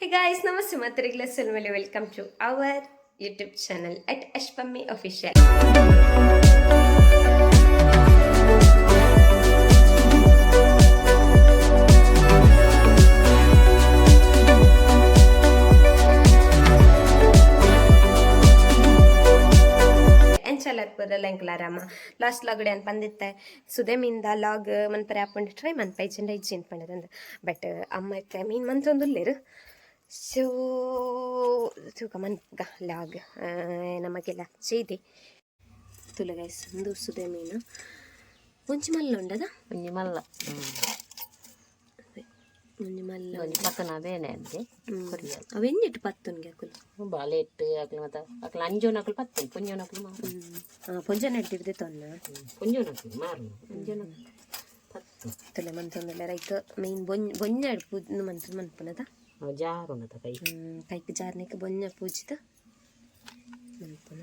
Hey guys, namaste matarigla Salmali. Welcome to our YouTube channel at Ashpammi Official. ಎಂಕಲಾರಮ್ಮ last ಲಾಗಡೆ ಅಂತ ಬಂದಿತ್ತೆ ಸುದೇ ಮೀನ್ದ log ಮನ್ಪರೆ ಹಾಕೊಂಡು ಟ್ರೈ ಮನ್ಪೈ ಚೆಂಡ ಇಜ್ಜಿ ಅನ್ಪಂಡದಂದು ಬಟ್ ಅಮ್ಮ ಇತ್ತೆ ಮೀನು ಮಂತೊಂದುಲ್ಲೇರು ಸೊ ತೂಕ ಮನ್ಗ ಲಾಗ್ ನಮಗೆಲ್ಲ ಚೇದಿ ತುಲಗೈಸ್ ಒಂದು ಸುದೇ ಮೀನು ಒಂಚಿ ಮಲ್ಲ ಉಂಡದ ಒಂಜಿ ಮಲ್ಲ ಒಂಜಿ ಮಲ್ಲ ಒಂಜಿ ಪಕ್ಕನ ಬೇನೆ ಅಂತೆ ಅವೆನ್ನಿಟ್ಟು ಪತ್ತುನ್ಗೆ ಅಕುಲು ಬಾಲೆ ಇಟ್ಟು ಅಕ್ಲು ಮತ್ತ ಅಕ್ಲು ಅಂಜೋನಕ್ಲು ಪತ್ತನ್ ಪುಂಜೋನಕ್ಲು ಮಾರು ಪೊಂಜನ ಇಟ್ಟಿರ್ದೆ ತೊನ್ನ ಪುಂಜೋನಕ್ಲು ಮಾರು ಅಂಜೋನಕ್ಲು ಪತ್ತು ತುಲೆ ಮಂತೊಂದುಲ್ಲ ರೈತ ಮೀನ್ ಬೊಂಜ ಪೂಜ ಮಂತ ಮನ್ಪುನದ ಜಾರುನದ ಕೈ ಕೈಕ್ ಜಾರ್ನಿಕ ಬೊಂಜ ಪೂಜಿತ ಮನ್ಪುನ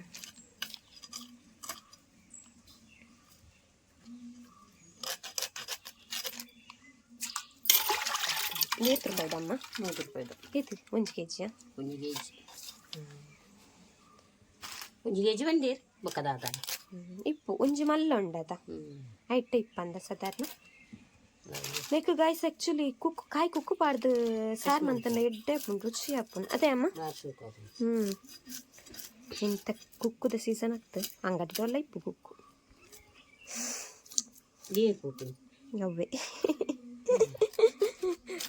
₹100 ಅಮ್ಮ ₹100 ಏತಿ 1 kg ಒಂಜಿ ಕೆಜಿ ಬಂದೀರ್ ಬೊಕ್ಕದಾದ ಇಪ್ಪು ಒಂಜಿ ಮಲ್ಲ ಉಂಡದ ಐಟ್ ಇಪ್ಪಂದ ಸಾಧಾರಣ ನೆಕ್ ಗೈಸ್ ಆಕ್ಚುಲಿ ಕಾಯಿ ಕುಕ್ಕು ಪಾಡ್ದು ಸಾರ್ ಮಂತನ ಎಡ್ಡೆ ಆಪುಂಡು ರುಚಿ ಆಪುಂಡು ಅದೇ ಅಮ್ಮ ಇಂಥ ಕುಕ್ಕುದ ಸೀಸನ್ ಆಗ್ತದೆ ಅಂಗಡಿದಲ್ಲ ಇಪ್ಪು ಕುಕ್ಕು ಅವೇ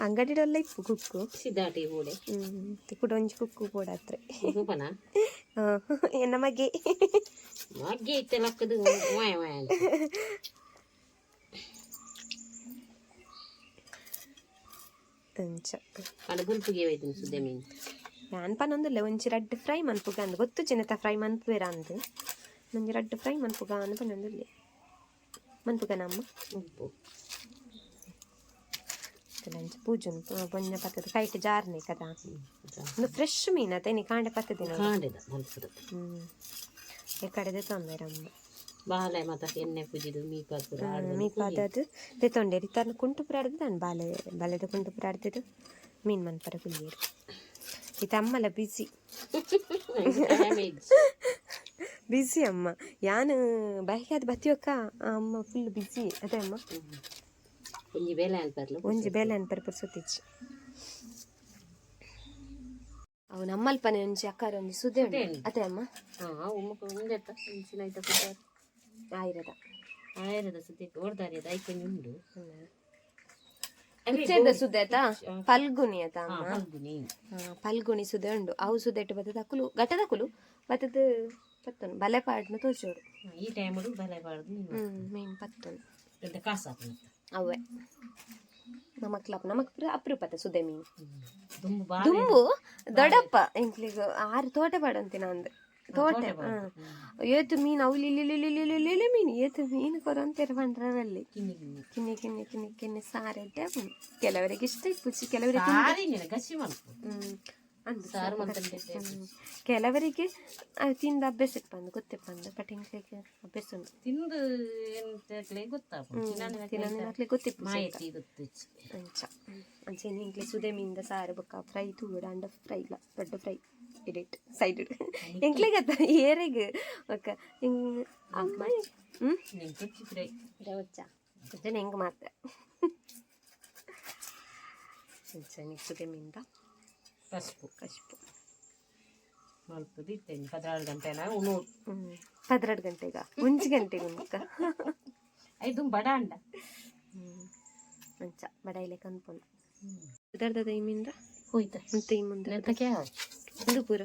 ಅಂಗಡಿಡಲ್ಲ ಇಪ್ಪು ಕುಕ್ಕು ಸಿದ್ದಾಟಿ ಬೋಡೆ ಕೂಡ ಒಂಜಿ ಕುಕ್ಕು ಕೂಡ ಹತ್ರ ಕೂಪನ ನಮಗೆ ಮಗ್ಗೆ ಇತ್ತೆ ಲಕ್ಕದು ವಾಯ ವಾಯ ಅಂಚ ಅಡ ಗುಲ್ಪಿಗೆ ಹೋಯ್ತು ಸುದ್ದೆ ಮೀನು ನಾನು ಪನ್ನೊಂದಿಲ್ಲ ಒಂಚಿ ರಡ್ಡು ಫ್ರೈ ಮನ್ಪುಗ ಅಂದು ಗೊತ್ತು ಚಿನ್ನತ ಫ್ರೈ ಮನ್ಪುವೇರ ಅಂದು ನಂಜಿ ರಡ್ಡು ಫ್ರೈ ಮನ್ಪುಗ ಅಂದು ಪನ್ನೊಂದಿಲ್ಲ ಮನ್ಪುಗ ನಮ್ಮ ಉಪ್ಪು ಲಂಚ ಪೂಜುನು ಬೊಂಜ ಪತ್ತದ ಕೈಟ್ ಜಾರ್ನೆ ಕದ ಒಂದು ಫ್ರೆಶ್ ಮೀನು ಅತ್ತೆ ನೀ ಕಾಂಡೆ ಪತ್ತದಿನ ಕಾಂಡೆದ ಮಲ್ಪುದ ಈ ಕಡೆದೆ ತೊಂದರಮ್ಮ ಬಾಲೆ ಮತ ಎಣ್ಣೆ ಪೂಜಿದು ಮೀಪಾದದು ತೆತ್ತೊಂಡೇರಿ ತನ್ನ ಕುಂಟುಪುರ ಆಡ್ದು ನಾನು ಬಾಲೆದ ಕುಂಟುಪುರ ಆಡ್ತಿದ್ದು ಮೀನು ಮನ್ಪರ ಕುಲ್ಲಿಯರು ಈತ ಅಮ್ಮಲ್ಲ ಬಿಸಿ ಅಮ್ಮ ಯಾನು ಬೈಕಾದ ಬತ್ತಿಯೊಕ್ಕ ಅಮ್ಮ ಫುಲ್ ಬಿಸಿ ಅದೇ ಅಮ್ಮ ಒಂಜಿ ಬೇಲೆ ಅನ್ಪರ್ಪರ್ ಸುತ್ತಿಚ್ಚಿ ಅವು ನಮ್ಮಲ್ಪನೆ ಒಂಜಿ ಅಕ್ಕಾರ ಒಂಜಿ ಸುದ್ದೆ ಉಂಟು ಅದೇ ಅಮ್ಮ ಆಯುರ್ವೇದ ಸುದ್ದಿ ಓಡ್ದಾರಿಯದ ಐಕೊಂಜಿ ಉಂಡು ಸುದ್ದೆ ಆಯ್ತಾ ಫಲ್ಗುಣಿ ಆಯ್ತಾ ಅಮ್ಮ ಫಲ್ಗುಣಿ ಸುದ್ದೆ ಉಂಡು ಅವು ಸುದ್ದೆ ಇಟ್ಟು ಬತ್ತದ ಅಕುಲು ಘಟದಕುಲು ಬತ್ತದ ಪತ್ತನು ಬಲೆ ಪಾಡ್ನ ತೋರ್ಸೋಡು ಈ ಟೈಮ್ ಬಲೆ ಪಾಡ್ದು ಮೇನ್ ಪತ್ತನು ಕಾಸ ಅವೇ ನಮಕ್ ಅಪರೂಪದ ಸುದ್ದೆ ಮೀನು ದುಂಬು ದೊಡ್ಡಪ್ಪ ಇಂಕ್ಲಿಗ 6 ತೋಟೆ ಪಾಡಂತಿನ ಅಂದ್ರೆ ತೋಟೆ ಏತು ಮೀನು ಅವಲಿ ಇಲ್ಲಿ ಮೀನು ಏತು ಮೀನು ಕೊರಂತೀರ ಬಂಡ್ರಲ್ಲಿ ಕಿನ್ನಿ ಕಿನ್ನಿ ಕಿನ್ನಿ ಕಿನ್ನಿ ಸಾರೆಡ್ಡೆ ಕೆಲವರಿಗೆ ಇಷ್ಟ ಇಪ್ಪುಚ್ಚಿ ಕೆಲವರಿಗೆ ಕೆಲವರಿಗೆ ತಿಂದು ಅಭ್ಯಾಸ ಇಪ್ಪಂದು ಗೊತ್ತಿಪ್ಪಂದು ಕಟಿಂಗ್ಲಿಗೆ ಅಭ್ಯಾಸ ಉಂಟು ತಿಂದು ಗೊತ್ತಿಪ್ಪ ಅಂಚೆ ನಿಂಗ್ಲಿ ಸುದೆ ಮೀನಿಂದ ಸಾರು ಬೊಕ್ಕ ಫ್ರೈ ತೂಡ ಅಂಡ ಫ್ರೈ ಇಲ್ಲ ದೊಡ್ಡ ಫ್ರೈ ಇಡಿಟ್ ಸೈಡ್ ಎಂಕ್ಲಿಗೆ ಏರಿಗೆ ಒಕ್ಕ ಹಿಂಗೆ ಅಮ್ಮ ಹೆಂಗೆ ಮಾತ್ರ ಸುದೆ ಮೀನಿಂದ ಕಸ್ಪು ಮಲ್ಪದು ಇತ್ತೇನೆ 16 ಗಂಟೆನ 12 ಗಂಟೆಗ 1 ಗಂಟೆಗೆ ಮುಕ್ಕ ಐದು ಬಡ ಅಂಡ ಅಂಚ ಬಡ ಇಲೆ ಕನ್ಪೊಂಡು ಇದರ್ದ ದೈಮಿಂದ ಹೋಯ್ತ ಅಂತ ಈ ಮುಂದೆ ಅದಕ್ಕೆ ಅದು ಪೂರ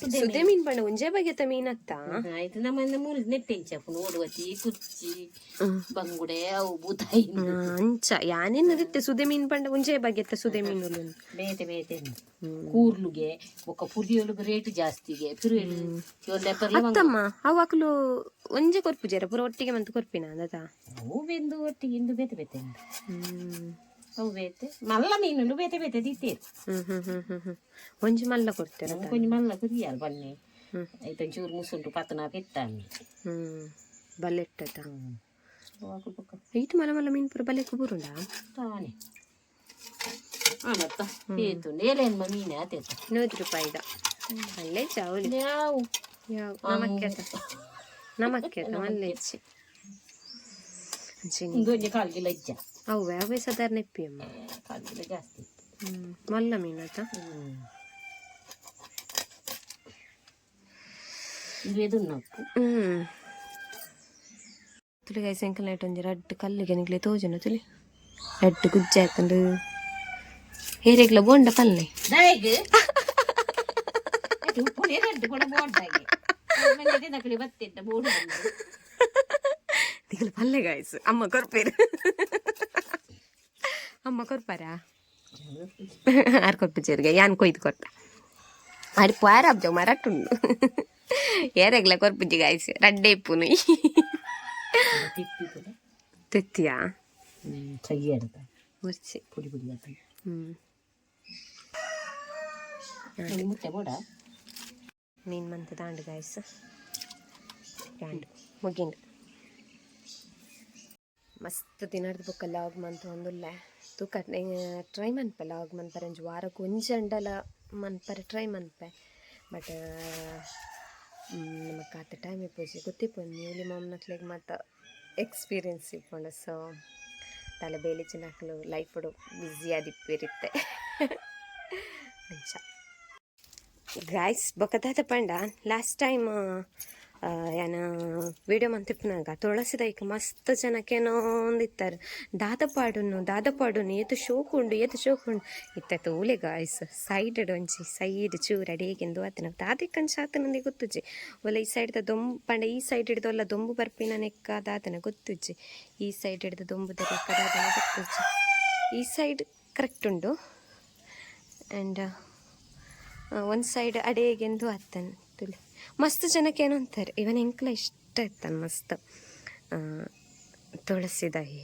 ಸುದ್ದೆ ಮೀನ್ ಪಂಡ ಒಂಜೆ ಬಗೆತ ಮೀನ್ ಅತ್ತ ಆಯ್ತು ನಮ್ಮ ಮೂಲ ನೆಟ್ಟೆಂಚಪ್ಪು ಓಡುವತಿ ಕುಚ್ಚಿ ಬಂಗುಡೆ ಅವು ಬೂತಾಯಿ ಅಂಚ ಯಾನೇನದಿತ್ತೆ ಸುದೆ ಮೀನ್ ಪಂಡ ಒಂಜೆ ಬಗೆತ ಸುದೆ ಮೀನು ಬೇತೆ ಬೇತೆ ಕೂರ್ಲುಗೆ ಒಕ್ಕ ಪುರಿಯೊಳಗೆ ರೇಟ್ ಜಾಸ್ತಿಗೆ ಅತ್ತಮ್ಮ ಅವು ಅಕಲು ಒಂಜೆ ಕೊರ್ಪುಜೇರ ಪೂರ ಒಟ್ಟಿಗೆ ಮಂತ್ ಕೊರ್ಪಿನ ಅದತ ಅವು ಬೆಂದು ಒಟ್ಟಿಗೆ ಇಂದು ಬೇತೆ ಬೇತೆ ಅವು ಬೇತೆ ಮಲ್ಲ ಮೀನು ಬೇತೆ ಬೇತೆ ದಿತ್ತೇರು ಒಂಜಿ ಮಲ್ಲ ಕೊಡ್ತೀರ ಕೊಂಚ ಮಲ್ಲ ಕುದಿಯಾರ ಬನ್ನಿ ಆಯ್ತು ಚೂರು ಮುಸುಂಟು ಪತ್ತನ ಪೆಟ್ಟಾಮಿ ಬಲ್ಲೆ ಇಟ್ಟದ ಈಟ್ ಮಲ್ಲ ಮಲ್ಲ ಮೀನು ಪೂರ ಬಲ್ಲೆ ಕುಬುರುಂಡ ತಾನೆ ಆನತ್ತ ಏತು ನೇಲೇನ್ ಮೀನೆ ಆತೇತ 100 ರೂಪಾಯಿದ ಅಲ್ಲೇ ಚಾವಲಿ ಯಾವ ಯಾವ ನಮಕ್ಕೆ ಮಲ್ಲೆ ಹೆಚ್ಚಿ ಇಂಗೊಂದು 1/4 ಕಿಲೋ ಇಜ್ಜ ಅವು ಯಾವೇ ಸಾಧಾರಣ ಇಪ್ಪಿ ಅಮ್ಮ 1/4 ಕಿಲೋ ಜಾಸ್ತಿ ಮಲ್ಲ ಮೀನಾತ ಇದು ನಕ್ಕು ತುಳಿಗಾಯಿ ಸೆಂಕಲ್ ನೈಟ್ ಒಂಜಿ ರಡ್ಡ್ ಕಲ್ಲಿಗೆ ನಿಗ್ಲೆ ತೋಜನ ತುಳಿ ರಡ್ಡ್ ಗುಜ್ಜೆ ಆಯ್ತಂಡು ಹೇರೆಗ್ಲ ಬೋಂಡ ಪಲ್ಲೆ ದಯಗೆ ಪುಳಿ ರಡ್ಡ್ ಕೂಡ ಬೋಂಡಾಗಿ ಮನೆಗೆ ನಕಲಿ ಬತ್ತಿಟ್ಟ ಬೋಡು ತಿಂಗಳು ಪಲ್ಲೆ ಗಾಯ್ಸು ಅಮ್ಮ ಕೊರ್ಪೇರು ಅಮ್ಮ ಕೊರ್ಪಾರ ಆರು ಕೊರ್ಪಿಚೇರಿಗೆ ಯಾನ್ ಕೊಯ್ದು ಕೊರ್ಪ ಆಡಿ ಪಾರ ಅಬ್ಜ ಮರಟ್ಟುಂಡು ಏರೆಗ್ಲ ಕೊರ್ಪಿಜ್ಜಿ ಗಾಯ್ಸು ರಡ್ಡೆ ಇಪ್ಪುನು ತೆತ್ತಿಯಾ ಚಯ್ಯರ್ದ ಮುರ್ಚಿ ಪುಡಿ ಪುಡಿ ಆತ ಮುಟ್ಟೆ ಬೋಡ ಮೀನು ಮಂತ ದಾಂಡು ಗಾಯ್ಸು ದಾಂಡು ಮುಗಿಂಡು ಮಸ್ತ್ ತಿನ್ನಡ್ದು ಬೊಕ್ಕ ಲಾಗ್ ಮಂತ್ ಒಂದುಲ್ಲೆ ತೂಕ ಟ್ರೈ ಮನ್ಪೆ ಲಾಗ್ ಮನ್ಪರೆ ಒಂಜಿ ವಾರಕ್ಕೆ ಒಂಜಂಡಲ ಮನ್ಪರೆ ಟ್ರೈ ಮನ್ಪೆ ಬಟ್ ನಮಕ್ ಆತ ಟೈಮ್ ಇಪ್ಪೋಜಿ ಗೊತ್ತಿಪ್ಪೊಂದು ನ್ಯೂಲಿ ಮಾಮ್ನಕ್ಲೆಗ್ ಮತ್ತು ಎಕ್ಸ್ಪೀರಿಯನ್ಸ್ ಇಪ್ಪುಂಡು ಸೊ ತಲೆ ಬೇಲಿಚಿನಕ್ಲು ಲೈಫುಡು ಬ್ಯುಸಿ ಆದಿಪ್ಪಿರುತ್ತೆ ಅಂಚ ಗಾಯ್ಸ್ ಬೊಕ್ಕ ಪಂಡ ಲಾಸ್ಟ್ ಟೈಮ್ ಏನ ವಿಡಿಯೋ ಮಂತಿಪ್ಪನಾಗ ತುಳಸಿದೈಕ್ ಮಸ್ತ್ ಜನಕ್ಕೇನೋ ಒಂದಿತ್ತಾರೆ ದಾದಪಾಡುನು ಏತು ಶೋಕುಂಡು ಇತ್ತ ತೂಲೆ ಗಾಯ್ಸ್ ಸೈಡ್ ಒಂಜಿ ಸೈಡ್ ಚೂರು ಅಡಿಗೆಂದು ಆತನ ದಾದಿಕ್ಕಂಚ ಆತನಂದೆ ಗೊತ್ತುಜ್ಜಿ ಒಲ್ಲ ಈ ಸೈಡ್ ದೊಂಬು ಪಂಡ ಈ ಸೈಡ್ ಹಿಡ್ದು ಒಲ್ಲ ದೊಂಬು ಬರ್ಪಿನ ನೆಕ್ಕಾದಾತನ ಗೊತ್ತುಜ್ಜಿ ಈ ಸೈಡ್ ಹಿಡ್ದು ದೊಂಬು ನೆಕ್ಕದಾತನ ಗೊತ್ತುಜ್ಜಿ ಈ ಸೈಡ್ ಕರೆಕ್ಟ್ ಉಂಡು ಆ್ಯಂಡ್ ಒಂದು ಸೈಡ್ ಅಡಿಗೆಂದು ಆತನ ತುಳಿ ಮಸ್ತ್ ಜನಕ್ಕೆ ಏನು ಅಂತಾರೆ ಇವನ್ ಎಂಕ್ಲ ಇಷ್ಟ ಇರ್ತಾನೆ ಮಸ್ತ್ ತುಳಸಿದಾಯಿ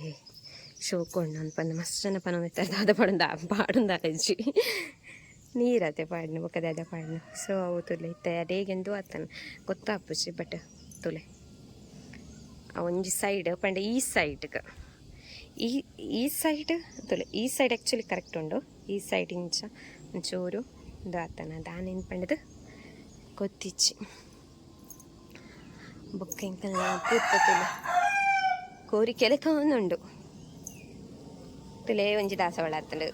ಶೋಕೊಂಡು ಅನ್ಪಂದು ಮಸ್ತ್ ಜನ ಪನೋಯ್ತಾರೆ ದಾದ ಪಾಡುಂದ ಅಜ್ಜಿ ನೀರತೆ ಪಾಡ್ನು ಬೊಕ್ಕ ದಾದ ಪಾಡ್ನು ಸೊ ಅವು ತುಲೆ ಇತ್ತ ಅಡೇಗೆಂದು ಆತನ ಗೊತ್ತಾಪುಜಿ ಬಟ್ ತುಲೆ ಒಂಜಿ ಸೈಡ್ ಪಂಡ ಈ ಸೈಡ್ಗೆ ಈ ಸೈಡ್ ತುಲೆ ಈ ಸೈಡ್ ಆ್ಯಕ್ಚುಲಿ ಕರೆಕ್ಟ್ ಉಂಡು ಈ ಸೈಡ್ ಇಂಚ ಒಂಚೂರು ದಾತನ ದಾನೇನು ಪಂಡದು ಗೊತ್ತಿಚ್ಚಿ ಬುಕ್ಕ ಎಂಕಲ್ಲ ಪೂತ್ತ ತುಲೆ ಕೋರಿಕೆಲೆ ತೊಂದುಂಡು ತುಲೆ ಒಂಜಿ ದಾಸವಾಳ ಆತಂಡು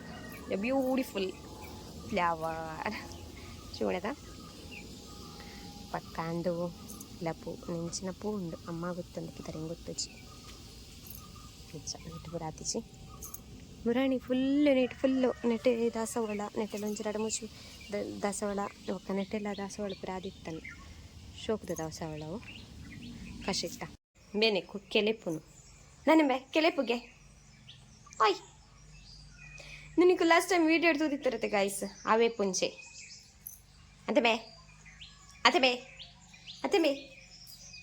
ಬ್ಯೂಟಿಫುಲ್ ಫ್ಲವರ್ చూడదా ಪಕ್ಕಾಂದು ಇಲ್ಲ ಪೂ ನೆಂಚಿನ ಪೂ ಉಂಡು ಅಮ್ಮ ಗೊತ್ತಂದಕ್ಕೆ ತರಂಗೆ ಗೊತ್ತುಚ್ಚಿ ನೆಟ್ಟು ಬರಾತಿಚ್ಚಿ ಮುರಾಣಿ ಫುಲ್ಲು ನೆಟ್ಟೆ ದಾಸವಾಳ ನೆಟ್ಟೆಲ್ಲ ಒಂಚೂರು ಅಡಮುಚ್ಚು ದಾಸವಾಳ ಒಕ್ಕ ನೆಟ್ಟೆಲ್ಲ ದಾಸವಾಳ ಪುರಾದಿತ್ತನು ಶೋಕದ ದಾಸವಾಳವು ಕಶಿತ್ತ ಬೇನೆಕ್ಕು ಕೆಲೆಪುನು ನನ್ನೆ ಕೆಲೆಪುಗೆ ಆಯ್ ನಿನಗೆ ಲಾಸ್ಟ್ ಟೈಮ್ ವೀಡಿಯೋ ಹಿಡ್ದಿತ್ತಿರತ್ತೆ ಗಾಯ್ಸ್ ಅವೇ ಪುಂಚೆ ಅತ್ತೆ ಬೇ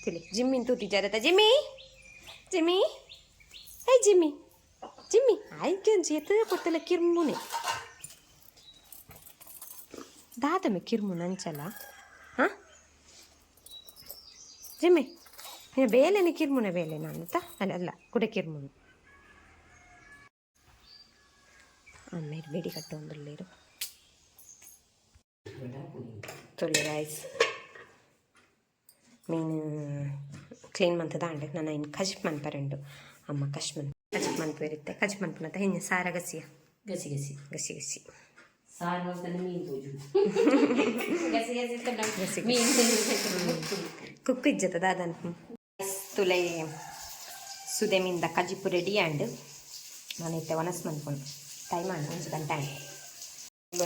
ತಿಳಿ ಜಿಮ್ಮಿನ ತೂತಿದ್ದಾರತ್ತ ಜಿಮ್ಮಿ ಹೇ ಜಿಮ್ಮಿ ಆಯ್ಕೆ ಜೇತ ಕೊತ್ತಲ್ಲ ಕಿರ್ಮುನೆ ದಾದಮೆ ಕಿರ್ಮುನ ಅಂಚಲ್ಲ ಹಾಂ ಜಿಮ್ಮಿ ಬೇಲೆನೆ ಕಿರ್ಮುನ ಬೇಲೆ ನಾನು ಅಲ್ಲ ಕುಡೆ ಕಿರ್ಮುನು ಅಮ್ಮೇರು ಬೇಡಿ ಕಟ್ಟು ಒಂದಲ್ಲೇರು ತೊಳ್ಳಿ ರೈಸ್ ಮೀನು ಕ್ಲೀನ್ ಮಂತದ ಅಂಡೆ ನಾನು ಇನ್ನು ಕಜಿಪ್ ಮನ್ಪರೆಂಡು ಅಮ್ಮ ಕಜಿಪ್ ಮನ್ಪೇರಿತ್ತೆ ಕಜಿಪ್ ಮನ್ಪನಂತ ಹೆಣ್ಣು ಸಾರ ಗಸಿಯ ಗಸಿ ಕುಕ್ಕು ಇಜ್ಜತದ ಅದನ್ನು ತುಲೆ ಸುದೆಮಿಂದ ಕಜಿಪು ರೆಡಿ ಆ್ಯಂಡ್ ನಾನೈತೆ ಒನಸ್ ಮನ್ಕೊಂಡು ಟೈಮ್ ಆಂಡ್ ಒಂದು ಗಂಟೆ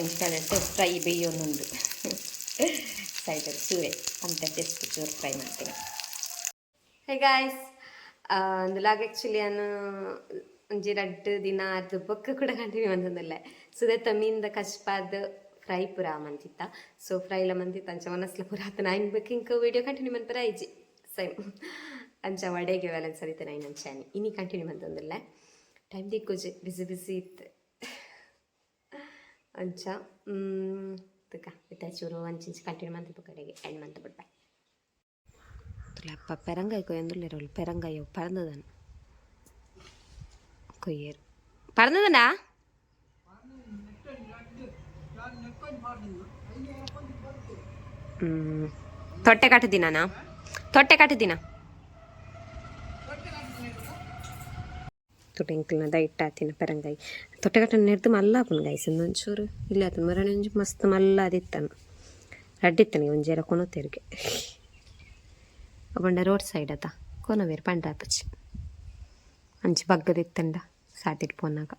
ಒಂಚು ಫ್ರೈ ಬೇಯೋನುಂಡು ಸೈಡಲ್ಲಿ ಚೂರೆ ಅಂತ ಟೆಸ್ಟ್ ಚೂರು ಫ್ರೈ ಮಾಡ್ತೀನಿ ಹೇ ಗಾಯ್ಸ್ ಒಂದು ಲಾಗ್ ಆ್ಯಕ್ಚುಲಿ ನಾನು ಒಂಜಿ 2 ದಿನ ಅದು ಬೊಕ್ಕ ಕೂಡ ಕಂಟಿನ್ಯೂ ಅಂತಂದಲ್ಲ ಸುದೆತ್ತ ಮೀನ್ದ ಕಚ್ಪಾದ ಫ್ರೈ ಪುರ ಮಂತಿತ್ತ ಸೊ ಫ್ರೈಲ ಮಂತಿತ್ತ ಅಂಚ ಮನಸ್ಲ ಪುರ ಆತನ ಆಯ್ನ ಬೇಕು ಇಂಕ ವೀಡಿಯೋ ಕಂಟಿನ್ಯೂ ಮನ್ಪರ ಐಜಿ ಸೇಮ್ ಅಂಚ ವಡೆಗೆ ವ್ಯಾಲೆನ್ಸ್ ಸರಿತೇನೆ ಆಯ್ನ ಅಂಚಾನಿ ಇನಿ ಕಂಟಿನ್ಯೂ ಮಂತಂದಲ್ಲ ಟೈಮ್ ದಿಕ್ಕುಜಿ ಬಿಸಿ ಇತ್ತು ಅಂಚ ತುಕ ಚೂರು ಅಂಚಿಂಚು ಕಂಟಿನ್ಯೂ ಮಂತಿಪ್ಪ ಕಡೆಗೆ ಎಂಡ್ ಮಂತ್ ಬಿಡ್ಬೆ ತುಲಪ್ಪ ಪೆರಂಗಾಯಿ ಕೊಯ್ಯಂದುಲ್ಲೇರೋಳು ಪೆರಂಗಾಯಿ ಪರಂದದನು ಕೊಯ್ಯರು ಪರಂದದನಾ ತೊಟ್ಟೆ ಕಟ್ಟದಿನ ತೊಟ್ಟೆ ಕಟ್ಟದಿನ ತುಟಿಂಕ್ಲನ ದೈಟ್ ಆತಿನ ಪರಂಗಾಯಿ ತೊಟ್ಟೆ ಕಟ್ಟನ ನೆಡ್ದು ಮಲ್ಲ ಆಪುನು ಗೈಸ್ ಒಂಚೂರು ಇಲ್ಲ ಆತನ ಮರಣ ಒಂಚು ಮಸ್ತ್ ಮಲ್ಲ ಅದಿತ್ತನು ರಡ್ಡಿತ್ತನಿಗೆ ಒಂಜೇರ ಕೊನೋತೆರಿಗೆ ಅವಂಡ ರೋಡ್ ಸೈಡ್ ಅದ ಕೊನವೇರು ಪಂಡ್ರಾಪಚ್ಚಿ ಅಂಚಿ ಬಗ್ಗದಿತ್ತಂಡ ಸಾತಿಟ್ಟು ಪೋನಾಗ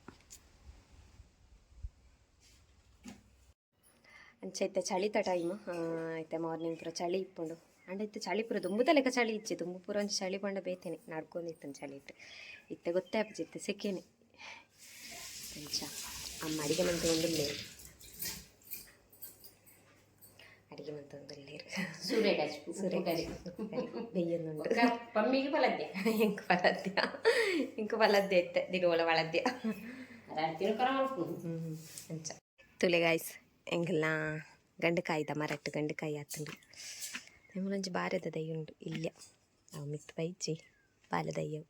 ಅಂಚೈತೆ ಚಳಿತ ಟೈಮ್ ಐತೆ ಮಾರ್ನಿಂಗ್ ಪೂರ ಚಳಿ ಇಪ್ಪುಂಡು ಅಂಡ್ ಇತ್ತೆ ಚಳಿ ಪೂರ ದುಂಬುದ ಲೆಕ್ಕ ಚಳಿ ಇಚ್ಚಿ ದುಂಬು ಪೂರ ಒಂಚು ಚಳಿ ಪಂಡ ಬೇತೇನೆ ನಡ್ಕೊಂಡಿತ್ತನು ಚಳಿ ಇತ್ತು ಇತ್ತೆ ಗೊತ್ತೇ ಆಪಜಿತ್ತೆ ಸೆಕೆನೆ ಅಂಚ ಅಮ್ಮ ಅಡಿಗೆ ಮಂತು ಒಂದಿಲ್ಲೇರು ಅಡಿಗೆ ಮಂತು ಒಂದಿಲ್ಲೇರು ಬೆಯ್ಯನ್ನುಂಡು ಪಮ್ಮಿಗೆ ಪಲದ್ಯ ಇಂಕ ಪಲದ್ಯ ಇತ್ತೆ ದಿಡುವಳ വളದ್ಯ ಅಂಚ ತುಲೆ ಗಾಯ್ಸ್ ಎಂಗೆಲ್ಲ ಗಂಡಕಾಯ್ದ ಮರಟ್ಟು ಗಂಡಕಾಯಿ ಆತಂಡು ನಿಮ್ಮಲಂಚು ಬಾರದ ದೈ ಉಂಡು ಇಲ್ಲ ಅವು ಮಿತ್ತು ಬೈಜಿ ಬಾಲ ದಯ್ಯವು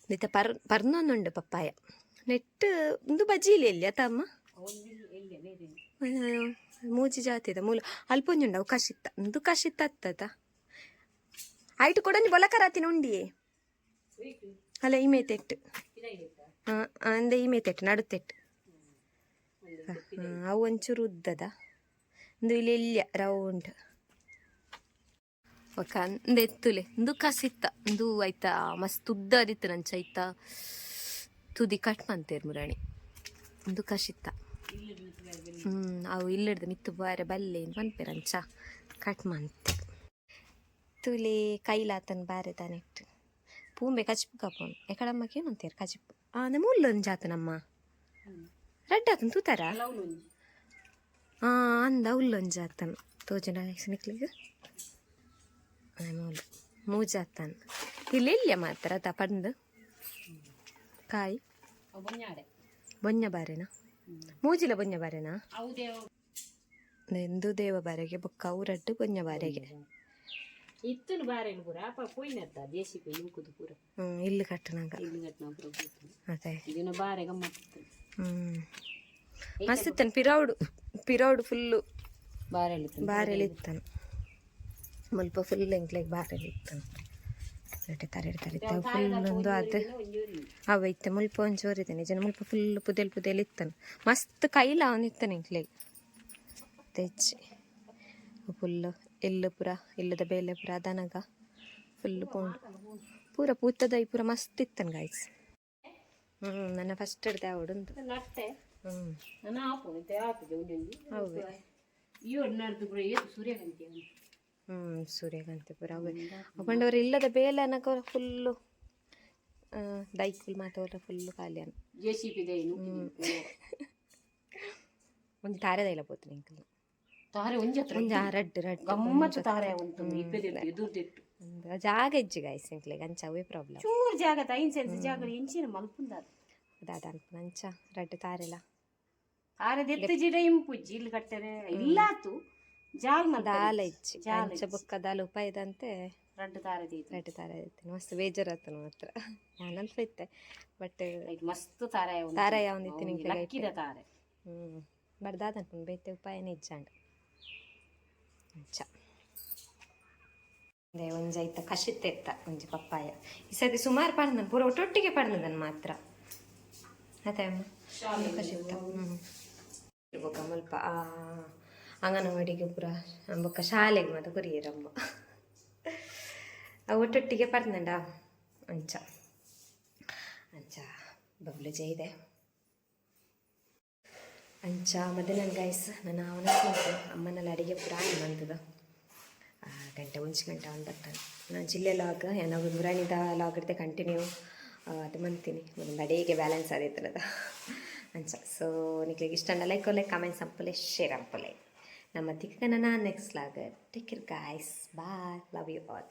ನಿತ್ತ ಪರ್ನೊಂದುಂಡು ಪಪ್ಪಾಯ ನೆಟ್ಟು ಒಂದು ಬಜ್ಜಿಲಿ ಎಲ್ಲಿ ಅಮ್ಮ ಮೂಜಿ ಜಾತಿದ ಮೂಲ ಅಲ್ಪೊಂಜುಂಡು ಅವು ಕಶಿತ್ತ ಒಂದು ಕಶಿತ್ತ ಅತ್ತದ ಆಯ್ತು ಕೊಡೊಂದು ಬೊಲಕರಾತಿನ ಉಂಡಿಯೇ ಅಲ್ಲ ಈಮೆ ತೆಟ್ಟು ಅಂದೆ ಈಮೆ ತೆಟ್ಟು ನಡುತ್ತೆಟ್ಟು ಅವು ಒಂಚೂರು ಉದ್ದದ ಒಂದು ಇಲ್ಲಿ ಎಲ್ಲಿಯ ರೌಂಡ್ ಒಕ್ಕ ಅಂದು ಎತ್ತುಲೆ ಒಂದು ಕಸಿತ್ತ ಒಂದು ಆಯ್ತಾ ಮಸ್ತ್ ಉದ್ದ ಅದಿತ್ತು ನಂಚ ಆಯ್ತಾ ತುದಿ ಕಟ್ ಮಂತೇರು ಮುರಾಣಿ ಒಂದು ಕಸಿತ್ತ ಅವು ಇಲ್ಲಿಡ್ದು ಮಿತ್ತು ಬಾರೆ ಬಲ್ಲೆ ಮನ್ಪೇರು ಅಂಚ ಕಟ್ ಮಂತೆ ತುಲೆ ಕೈಲಾತನ್ ಬಾರೆ ತಾನೆಟ್ಟು ಪೂಂಬೆ ಕಚ್ಪು ಕಪ್ಪೋನು ಎಕಡಮ್ಮಕ್ಕೆ ಏನಂತೇರು ಕಚಿಪ್ಪು ಅಂದ್ರೆ ಮುಳ್ಳೊಂದು ಜಾತನಮ್ಮ ರಡ್ಡ ಆತನ ತೂತಾರ ಅಂದ ಉಲ್ಲೊಂಜಿ ಆತನ ತೋಜನ ನಿಕ್ಲಿಗೆ ಮೂಲು ಮೂಜಾತನ ಇಲ್ಲಿ ಇಲ್ಲಿಯ ಮಾತ್ರ ತ ಪಂದು ಕಾಯಿ ಬೊಂಜ ಬಾರೆನಾ ಮೂಜಿಲ ಬೊಂಜ ಬಾರೆನಾ ಎಂದು ದೇವ ಬಾರೆಗೆ ಬೊಕ್ಕ ಅವರಡ್ಡು ಬೊಂಜ ಬಾರೆಗೆ ಇತ್ತನು ಬಾರೆನು ಪೂರ ಪೋಯ್ನತ್ತ ದೇಶಿಪೆ ಇಂಕುದು ಪೂರ ಇಲ್ಲಿ ಕಟ್ಟನಾಗ ಅದೇ ಇದನ್ನ ಬಾರೆ ಗಮ್ಮತ್ತಿತ್ತು ಮಸ್ತ್ ಇತ್ತಾನ ಪಿರೌಡು ಫುಲ್ಲು ಬಾರೆಲಿ ಇತ್ತಾನ ಮುಲ್ಪ ಫುಲ್ ಎಂಕ್ಲೆಗ್ ಬಾರೆಲಿ ಇತ್ತಾನ ತರೆ ಫುಲ್ ಒಂದು ಅದು ಅವೈತೆ ಮುಲ್ಪ ಒಂಚೂರಿದೆ ನಿಜ ಮುಲ್ಪ ಫುಲ್ ಪುದೆಲ್ ಇತ್ತಾನ ಮಸ್ತ್ ಕೈಲ ಅವನಿತ್ತಾನ ಎಂಕ್ಲೆಗ್ ತೆಚ್ಚಿ ಫುಲ್ಲು ಎಳ್ಳು ಪುರ ಎಳ್ಳದ ಬೇಳೆ ಪುರ ದನಗ ಫುಲ್ಲು ಪೋಂಡು ಪೂರ ಪೂತದೈ ಪೂರ ಮಸ್ತ್ ಇತ್ತನ ಗಾಯ್ಸ್ ನನ್ನ ಫಸ್ಟ್ ಹಿಡ್ದೆ ಅವಡುಂದು ಸೂರ್ಯಕಾಂತಿ ಪುರ ಅವಂಡವ್ರು ಇಲ್ಲದ ಬೇಲೆ ಅನ್ನಕ ಫುಲ್ಲು ದೈಕುಲ್ ಮಾತವ್ರ ಫುಲ್ಲು ಖಾಲಿ ಅನ್ನ ಒಂದು ತಾರೆದೈಲ ಪೋತು ನಿಂಕಲ್ ಜಾಗ ಇಜ್ಜಿ ಗಾಯ್ಸ್ ಇಂಕ್ಲೆಗ್ ಅಂಚ ಅವೇ ಪ್ರಾಬ್ಲಮ್ ಚೂರ್ ಜಾಗ ಜಾಗ ಎಂಚಿನ ಮಲ್ಪುಂದ ದಾದ ಅಂಚ ರಡ್ಡು ತಾರೆಲ ತಾರೆದೆತ್ತು ಜಿಡ ಇಂಪುಜ್ಜಿ ಇಲ್ಲಿ ಕಟ್ಟರೆ ಇಲ್ಲಾತು ಜಾಲ್ ದಾಲ ಇಜ್ಜಿ ಅಂಚ ಬೊಕ್ಕ ದಾಲ ಉಪಾಯದಂತೆ ರಡ್ಡು ತಾರೆ ಮಸ್ತ್ ಬೇಜಾರಾತನ ಮಾತ್ರ ನಾನಲ್ಪ ಇತ್ತೆ ಬಟ್ ಮಸ್ತ್ ತಾರ ಯಾವನಿತ್ತು ನಿಂಗೆ ತಾರೆ ಬಡ್ದಾದ ಅನ್ಕೊಂಡು ಬೇತೆ ಉಪಾಯನೇ ಇಜ್ಜಾಂಡ ಅಂಚ ಅದೇ ಒಂಜಾಯ್ತ ಕಶಿತ್ತೆತ್ತ ಒಂಜಿ ಪಪ್ಪಾಯ ಈ ಸತಿ ಸುಮಾರು ಪಡ್ದನು ಪೂರ ಒಟ್ಟೊಟ್ಟಿಗೆ ಪಡ್ದದನ್ನು ಮಾತ್ರ ಅದೇ ಅಮ್ಮ ಕಶಿತ್ತ ಇರ್ಬೇಕ ಮುಲ್ಪ ಅಂಗನವಾಡಿಗೆ ಪೂರ ಬೊಕ್ಕ ಶಾಲೆಗೆ ಮಾತ್ರ ಕೊರಿಯರಮ್ಮ ಒಟ್ಟೊಟ್ಟಿಗೆ ಪಡ್ದಂಡ ಅಂಚ ಬಬ್ಲು ಇದೆ ಅಂಚ ಮತ್ತೆ ನನ್ನ ಗೈಸ್ ನಾನು ಅವನ ಅಮ್ಮನಲ್ಲಿ ಅಡಿಗೆ ಪುರ ಬಂತದ ಗಂಟೆ ಒಂಚು ಗಂಟೆ ಒಂದು ಬರ್ತಾನೆ ನಾನು ಜಿಲ್ಲೆ ಲಾಗ್ ನಾವು ಮುರಾಣಿದ ಲಾಗ್ ಇರ್ತೆ ಕಂಟಿನ್ಯೂ ಅದು ಮಂತೀನಿ ಒಂದು ಅಡಿಗೆ ಬ್ಯಾಲೆನ್ಸ್ ಆದೈತರದ ಅಂಚ ಸೊ ನಿಮಗೆ ಇಷ್ಟ ಲೈಕ್ ಕಾಮೆಂಟ್ಸ್ ಅಂಪಲೆ ಶೇರ್ ಅಂಪಲೆ ನಮ್ಮ ತಿಕ್ಕನ next vlog take care guys bye love you all